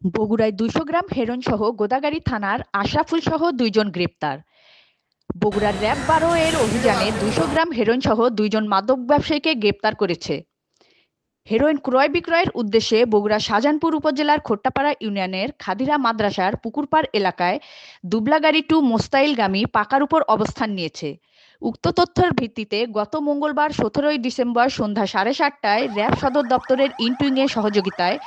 বগুড়ায় ২০০ গ্রাম হেরোইনসহ গোদাগাড়ী থানার আশরাফুলসহ ২ জন গ্রেপ্তার। বগুড়ার র‍্যাব-১২ এর অভিযানে ২০০ গ্রাম হেরোইনসহ ২ জন মাদক ব্যবসায়ীকে গ্রেপ্তার করেছে। হেরোইন ক্রয়-বিক্রয়ের উদ্দেশ্যে বগুড়া শাহজাহানপুর উপজেলার খোট্টাপাড়া ইউনিয়নের খাদিরা মাদ্রাসার পুকুরপাড় এলাকায় দুবলাগাড়ী টু মোস্তাইলগামী পাকার উপর অবস্থান নিয়েছে। উক্ত তথ্যের ভিত্তিতে গত মঙ্গলবার ১৭ ডিসেম্বর সন্ধ্যা ৭:৩০টায় র‍্যাব সদর দপ্তরের ইনটুইংয়ের সহযোগিতায়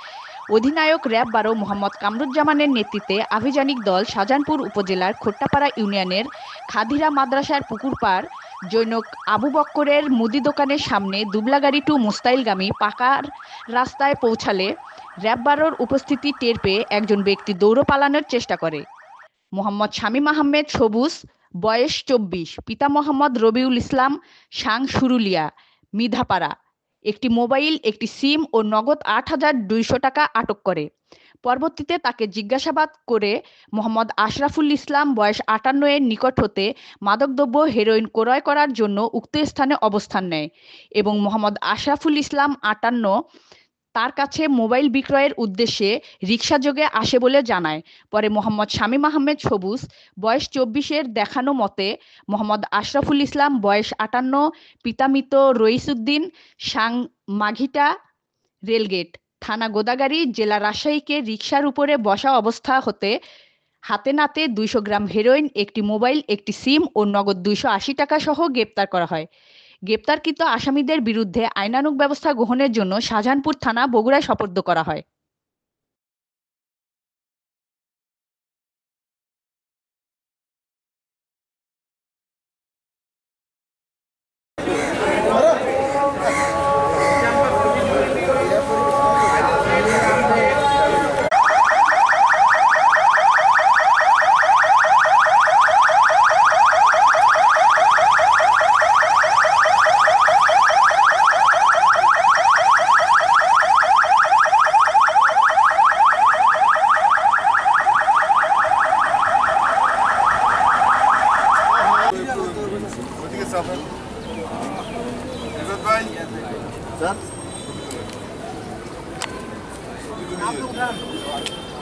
অধিনায়ক র‍্যাব-১২ মোহাম্মদ কামরুজ্জামানের নেতৃত্বে আভিযানিক দল শাহজাহানপুর উপজেলার খোট্টাপাড়া ইউনিয়নের খাদিরা মাদ্রাসার পুকুরপাড় জনৈক আবু বক্করের মুদি দোকানের সামনে দুবলাগাড়ী টু মোস্তাইলগামী পাকার রাস্তায় পৌঁছালে র‍্যাব-১২'র উপস্থিতি টের পেয়ে একজন ব্যক্তি দৌড়ে পালানোর চেষ্টা করে। মোহাম্মদ শামীম আহমেদ সবুজ, বয়স ২৪, পিতা মোহাম্মদ রবিউল ইসলাম, সাং সুরুলিয়া, মিধাপাড়া, একটি মোবাইল, একটি সিম ও নগদ ৮,২০০ টাকা আটক করে। পরবর্তীতে তাকে জিজ্ঞাসাবাদ করে মোহাম্মদ আশরাফুল ইসলাম বয়স ৫৮ এর নিকট হতে মাদকদ্রব্য হেরোইন ক্রয় করার জন্য উক্ত স্থানে অবস্থান নেয় এবং মোহাম্মদ আশরাফুল ইসলাম ৫৮ তার কাছে মোবাইল বিক্রয়ের উদ্দেশ্যে রিকশাযোগে আসে বলে জানায়। পরে মোহাম্মদ শামীম আহমেদ সবুজ বয়স ২৪ এর দেখানো মতে মোহাম্মদ আশরাফুল ইসলাম বয়স ৫৮, পিতা মৃত রইসউদ্দিন, সাং মাঘিটা রেলগেট, থানা গোদাগাড়ী, জেলা রাজশাহীকে রিকশার উপরে বসা অবস্থা হতে হাতে নাতে ২০০ গ্রাম হেরোইন, একটি মোবাইল, একটি সিম ও নগদ ২৮০ টাকা সহ গ্রেপ্তার করা হয়। গ্রেপ্তারকৃত আসামিদের বিরুদ্ধে আইনানুগ ব্যবস্থা গ্রহণের জন্য শাহজাহানপুর থানা বগুড়ায় সোপর্দ করা হয়।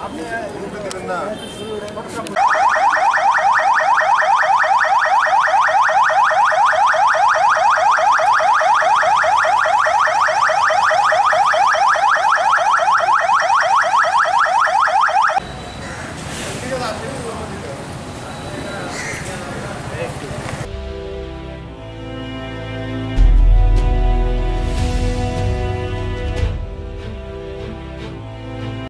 আপনি